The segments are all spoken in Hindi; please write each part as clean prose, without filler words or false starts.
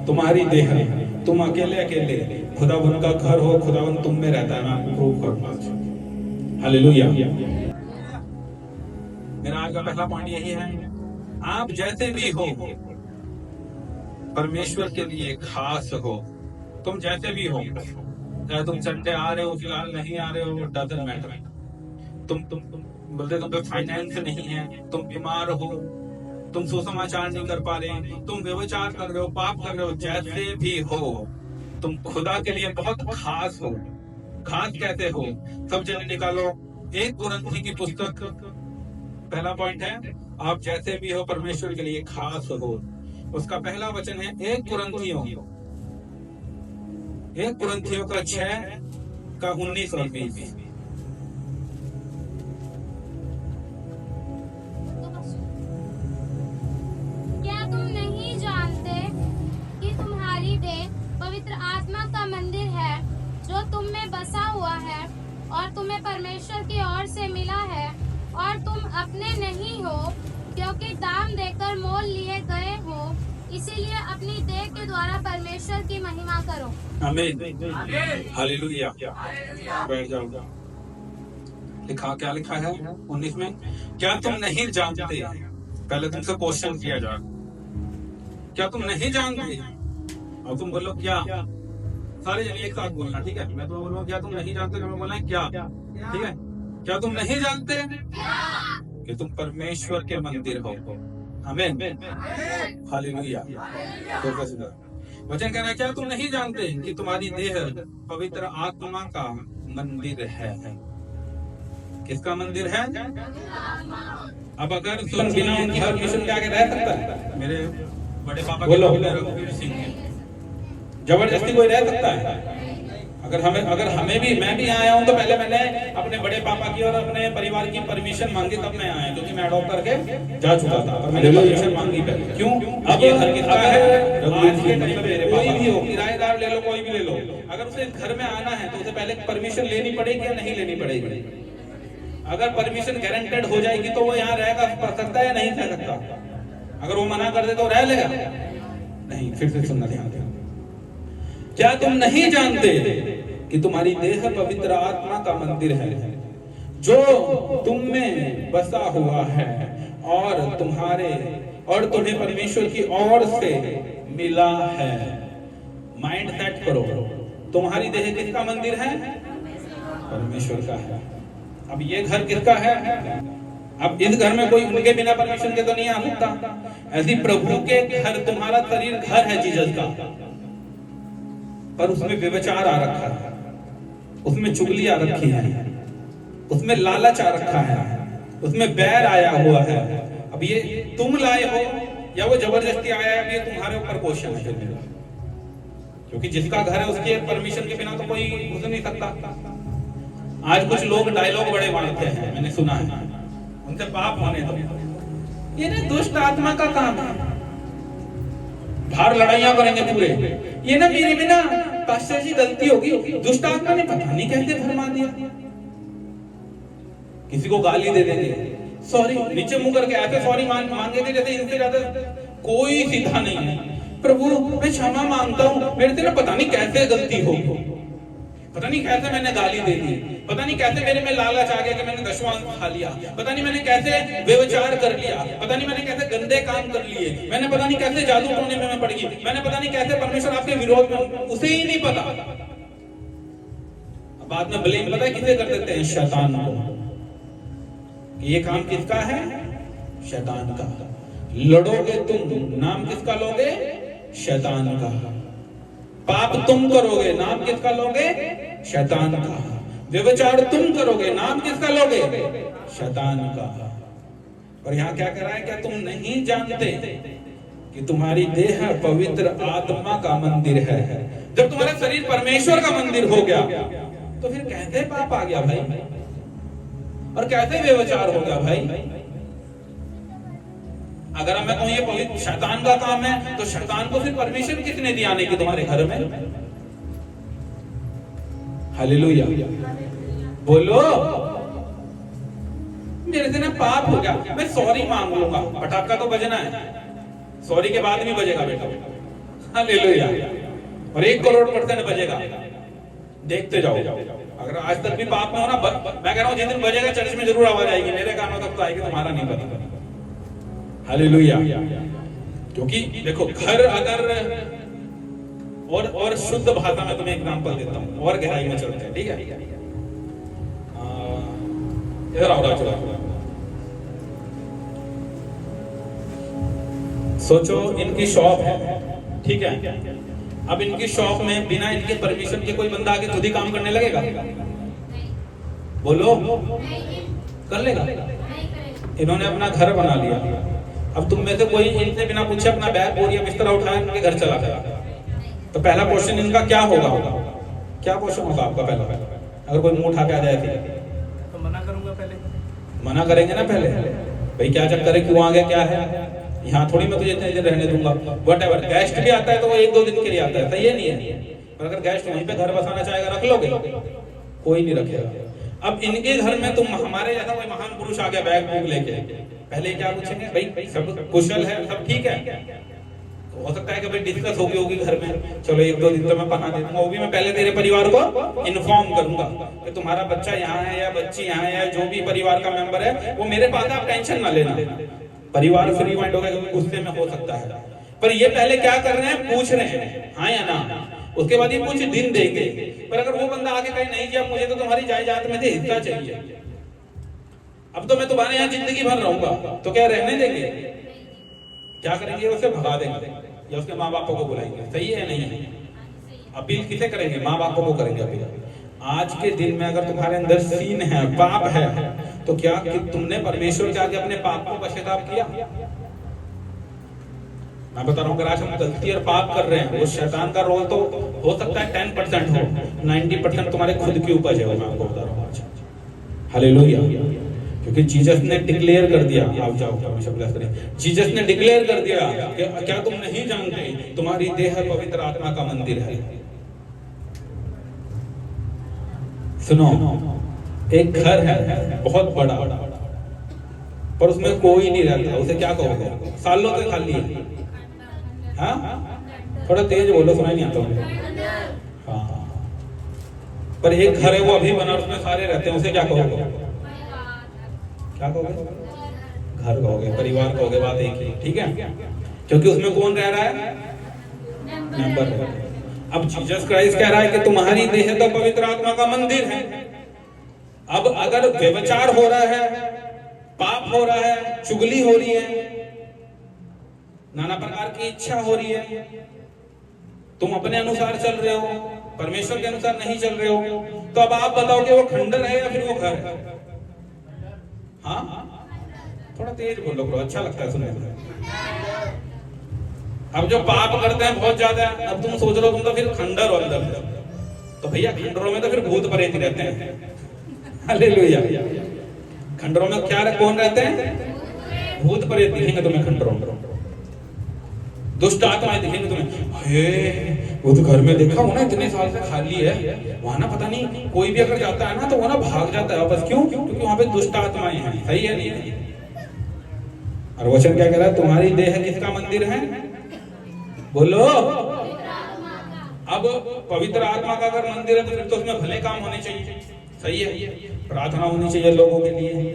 तुम्हारी देह, तुम अकेले अकेले, खुदावन का घर हो, खुदावन तुम में रहता है। मैं आपको प्रूव करूंगा। हालेलुया। मेरा आज का पहला पॉइंट यही है, आप जैसे भी हो परमेश्वर के लिए खास हो। तुम जैसे भी हो, चाहे तुम संडे आ रहे हो, फिलहाल नहीं आ रहे हो, डजंट मैटर। तुम बोलते तुम पे फाइनेंस नहीं है, तुम बीमार हो, तुम सुसमाचार नहीं कर पा रहे, तुम व्यभिचार कर रहे हो, पाप कर रहे हो, जैसे भी हो तुम खुदा के लिए बहुत खास हो। खास कैसे हो? सब जने निकालो 1 कुरिन्थी की पुस्तक, पहला पॉइंट है आप जैसे भी हो परमेश्वर के लिए खास हो। उसका पहला वचन है 1 कुरिन्थियों का 6 का 19 और 20। क्या तुम नहीं जानते कि तुम्हारी देह पवित्र आत्मा का मंदिर है जो तुम में बसा हुआ है और तुम्हें परमेश्वर की ओर से मिला है, और तुम अपने नहीं हो क्योंकि दाम देकर मोल लिए गए हो। इसीलिए अपनी देह के द्वारा परमेश्वर की महिमा करो। आमीन। हालेलुया। बैठ जाओ। क्या लिखा है 19 में? क्या तुम नहीं जानते? पहले तुमसे क्वेश्चन किया जाए, क्या तुम नहीं जानते? और तुम बोलो क्या? सारे जने एक साथ बोलना, ठीक है? मैं तो बोलूँ क्या तुम नहीं जानते, मैं बोलना है क्या, ठीक है? क्या तुम नहीं जानते कि तुम परमेश्वर के मंदिर हो? आमीन। हालेलुया। वचन कह रहा है क्या तुम नहीं जानते कि तुम्हारी देह पवित्र आत्मा का मंदिर है? किसका मंदिर है? अब अगर तुम बिना उनकी परमिशन के आगे रह सकता है? मेरे बड़े पापा के नाम रघुवीर सिंह है, जबरदस्ती कोई रह सकता है? अगर हमें भी, मैं भी आया हूं तो पहले मैंने अपने बड़े पापा की और अपने परिवार की परमिशन मांगी, तब मैं आया, क्योंकि मैं अडॉप्ट करके जा चुका था, और मैंने परमिशन मांगी पहले। क्यों? अब ये घर किसका है? आज के टाइम पे कोई भी हो, किराएदार ले लो, कोई भी ले लो, अगर उसे घर में आना है तो उसे पहले परमिशन लेनी पड़ेगी या नहीं लेनी पड़ेगी? अगर परमिशन गारंटेड हो जाएगी तो वो यहाँ रहेगा, पढ़ सकता है या नहीं रह सकता? अगर वो मना कर दे तो रह लेगा? नहीं। फिर से सुनना ध्यान दें। क्या तुम नहीं जानते कि तुम्हारी देह पवित्र आत्मा का मंदिर है जो तुम में बसा हुआ है और तुम्हें परमेश्वर की ओर से मिला है? माइंड सेट करो, तुम्हारी देह किसका मंदिर है? परमेश्वर का है। अब ये घर किसका है? अब इस घर में कोई उनके बिना परमिशन के तो नहीं आ सकता। ऐसी प्रभु के घर, तुम्हारा शरीर घर है जीसस का, पर उसमें व्यभिचार आ रखा है, उसमें चुगली आ रखी है, उसमें लालच आ रखा है, उसमें बैर आया हुआ है। अब ये तुम लाए हो या वो जबरदस्ती आया है, अब ये तुम्हारे ऊपर क्वेश्चन है, क्योंकि जिसका घर है उसके परमिशन के बिना तो कोई घुस नहीं सकता। आज कुछ लोग डायलॉग बड़े मारते हैं, मैंने सुना है, उनसे पाप होने दो, ये ना दुष्ट आत्मा का काम है, बाहर लड़ाइयां करेंगे पूरे, ये ना मेरे में ना पास्टर जी गलती होगी, दुष्ट आत्मा ने पता नहीं कैसे फरमा दिया। किसी को गाली दे देंगे, सॉरी, नीचे मुंह करके ऐसे सॉरी मांगे थे जैसे इनसे ज्यादा कोई सीधा नहीं है। प्रभु मैं क्षमा मांगता हूँ, मेरे से ना पता नहीं कैसे गलती हो, पता नहीं कैसे मैंने गाली दे दी, पता नहीं कैसे मेरे में लालच आ गया कि मैंने दशवांश खा लिया, पता नहीं मैंने कैसे व्यभिचार कर लिया, पता नहीं मैंने कैसे गंदे काम कर लिए, मैंने पता नहीं कैसे जादू टोने में मैं पड़ गई, मैंने पता नहीं कैसे परमेश्वर आपके विरोध में, उसे ही नहीं पता। बाद में ब्लेम पता है किसे कर देते हैं? शैतान को। ये काम किसका है? शैतान का। लड़ोगे तुम, नाम किसका लोगे? शैतान का। पाप तुम करोगे, नाम किसका लोगे? शैतान का। व्यभिचार तुम करोगे, नाम किसका लोगे? शैतान का। और यहाँ क्या कह रहा है? क्या तुम नहीं जानते कि तुम्हारी देह पवित्र आत्मा का मंदिर है? जब तुम्हारा शरीर परमेश्वर का मंदिर हो गया तो फिर कैसे पाप आ गया भाई, और कैसे व्यभिचार हो गया भाई? अगर मैं कहूं ये पवित्र शैतान का काम है, तो शैतान को फिर परमिशन किसने दी आने की तुम्हारे घर में? हालेलुया बोलो। मेरे से ना पाप हो गया, मैं सॉरी मांग लूंगा। पटाखा तो बजना है, सॉरी के बाद भी बजेगा बेटा। हालेलुया। और 1 करोड़% बजेगा, देखते जाओ। अगर आज तक भी पाप में हो ना, मैं कह रहा हूं जिस दिन बजेगा चर्च में जरूर आवाज आएगी, मेरे कानों तक तो आएगी, तुम्हारा नहीं पता। हालेलुया। क्योंकि देखो, घर अगर और शुद्ध भाषा में तुम्हें एग्जांपल देता हूं, और गहराई में चलते हैं, ठीक है? इधर आओ राजू। सोचो इनकी शॉप है, ठीक है? अब इनकी शॉप में बिना इनके परमिशन के कोई बंदा आके खुद ही काम करने लगेगा? बोलो, कर लेगा? इन्होंने अपना घर बना लिया, अब तुम में से कोई इनसे बिना पूछे अपना बैग बोरिया बिस्तरा उठाया इनके घर चला गया, तो पहला क्वेश्चन इनका क्या होगा? क्या क्वेश्चन होगा आपका पहला? अगर कोई मुंह उठा के आ जाए तो मना करूंगा पहले। मना करेंगे ना पहले, भाई क्या चक्कर है, क्यों आ गया, क्या है? यहाँ थोड़ी मैं तुझे इतने दिन रहने दूंगा। व्हाटएवर, गेस्ट भी आता है तो वो 1-2 दिन के लिए आता है, सही है नहीं है? पर अगर गेस्ट वहीं पे घर बसाना चाहेगा, रख लोगे? कोई नहीं रखेगा। अब इनके घर में तुम, हमारे जैसा कोई महान पुरुष आ गया बैग बुक लेके, पहले क्या पूछेंगे? भाई सब कुशल है, सब ठीक है? तो हो सकता है कि भाई डिस्कस होगी घर में, चलो 1-2 दिन तो मैं पढ़ा दे दूंगा, वो भी मैं पहले तेरे परिवार को इन्फॉर्म करूंगा कि तुम्हारा बच्चा यहाँ है या बच्ची यहाँ है, या जो भी परिवार का मेंबर है वो मेरे पास, आप टेंशन ना लेना। परिवार फ्री माइंड होगा, गुस्से में हो सकता है, पर ये पहले क्या कर रहे हैं? पूछ रहे हैं हाँ या ना, उसके बाद ये कुछ दिन देंगे। पर अगर वो बंदा आके कहे नहीं जी अब मुझे तो तुम्हारी जायदाद में से हिस्सा चाहिए, अब तो मैं तुम्हारे यहाँ जिंदगी भर रहूंगा, तो क्या रहने देंगे? क्या करेंगे? उसे भगा देंगे या उसके माँ बापों को बुलाएंगे, सही है नहीं है? अपील किसे करेंगे? माँ बापों को करेंगे अपील। आज के दिन में अगर तुम्हारे अंदर सीन है, पाप है, तो क्या कि तुमने परमेश्वर के आगे अपने पाप को पश्चाताप किया? मैं बता रहा हूँ, अगर आज हम गलती और पाप कर रहे हैं, वो शैतान का रोल तो हो सकता है 10% हो, 90% तुम्हारे खुद की उपज है, मैं आपको बता रहा हूँ आज। हालेलुया। क्योंकि जीसस ने डिक्लेयर कर दिया, आप जाओ परमेश्वर ब्लेस करें, जीसस ने डिक्लेयर कर दिया कि क्या तुम नहीं जानते तुम्हारी देह पवित्र आत्मा का मंदिर है? सुनो, एक घर है बहुत बड़ा, पर उसमें कोई नहीं रहता, उसे क्या कहोगे? सालों से खाली है। हाँ, थोड़ा तेज बोलो, सुनाई नहीं आता मुझे। हाँ, पर एक घर है वो अभी बना, उसमें सारे रहते हैं, उसे क्या कहोगे? क्या कहोगे? घर कहोगे, परिवार कहोगे, बात एक ही, ठीक है? क्योंकि उसमें कौन रह रहा है? मेंबर। अब जीसस क्राइस्ट कह रहा है कि तुम्हारी देह तो पवित्र आत्मा का मंदिर है। अब अगर व्यभिचार हो रहा है, पाप हो रहा है, चुगली हो रही है, नाना प्रकार की इच्छा हो रही है, तुम अपने अनुसार चल रहे हो, परमेश्वर के अनुसार नहीं चल रहे हो, तो अब आप बताओ कि वो खंडर है या फिर वो घर है? हाँ, थोड़ा तेज बोलो ब्रो, अच्छा लगता है सुनने में। अब जो पाप करते हैं बहुत ज्यादा, अब तुम सोच रहे हो तुम तो फिर खंडर हो अंदर, तो भैया खंडरों में तो फिर भूत प्रेत रहते हैं। हालेलुया। खंडरों में क्या कौन रहते हैं? भूत प्रेत दिखेंगे तुम्हें खंडरों में, दुष्ट आत्माएं दिखेंगे तुम्हें। हे, वो तो घर में देखा हो ना, इतने साल से खाली है, वहां ना पता नहीं कोई भी अगर जाता है ना तो वो ना भाग जाता है बस। क्यों? क्योंकि वहां पे दुष्ट आत्माएं हैं, सही है नहीं है? और वचन क्या कह रहा है? तुम्हारी देह किसका मंदिर है? बोलो। अब पवित्र आत्मा का अगर मंदिर है तो फिर तो उसमें भले काम होने चाहिए, सही है? प्रार्थना होनी चाहिए लोगों के लिए,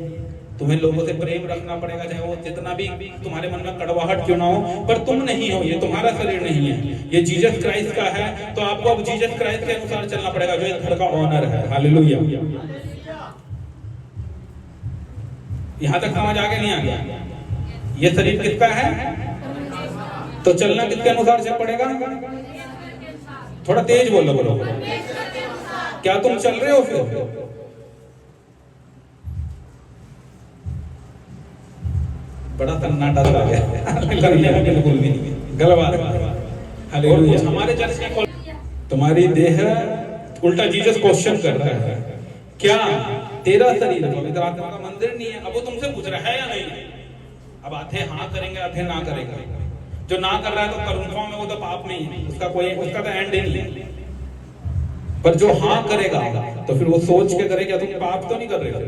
तुम्हें लोगों से प्रेम रखना पड़ेगा, चाहे वो जितना भी तुम्हारे मन में कड़वाहट क्यों ना हो, पर तुम नहीं हो, ये तुम्हारा शरीर नहीं है, ये जीसस क्राइस्ट का है, तो आपको अब जीसस क्राइस्ट के अनुसार चलना पड़ेगा जो इस घर का ऑनर है। हालेलुया। यहां तक समझ आगे नहीं आ गया? ये शरीर किसका है, तो चलना किसके अनुसार चल पड़ेगा? थोड़ा तेज बोलो, बोलो। क्या तुम चल रहे हो फिर? बड़ा सन्नाटा सा गया। बिल्कुल भी नहीं, गलत बात। हालेलुया। हमारे चर्च में तुम्हारी देह, उल्टा जीसस क्वेश्चन कर रहा है, क्या तेरा शरीर पवित्र आत्मा का मंदिर नहीं है? अब वो तुमसे पूछ रहा है या नहीं? अब आधे हाँ करेंगे, आधे ना करेंगे। जो ना कर रहा है तो कंफर्म है वो तो पाप में ही है, उसका तो एंड ही नहीं है। पर जो हाँ करेगा तो फिर वो सोच के करे क्या तुम पाप तो नहीं कर रहे हो?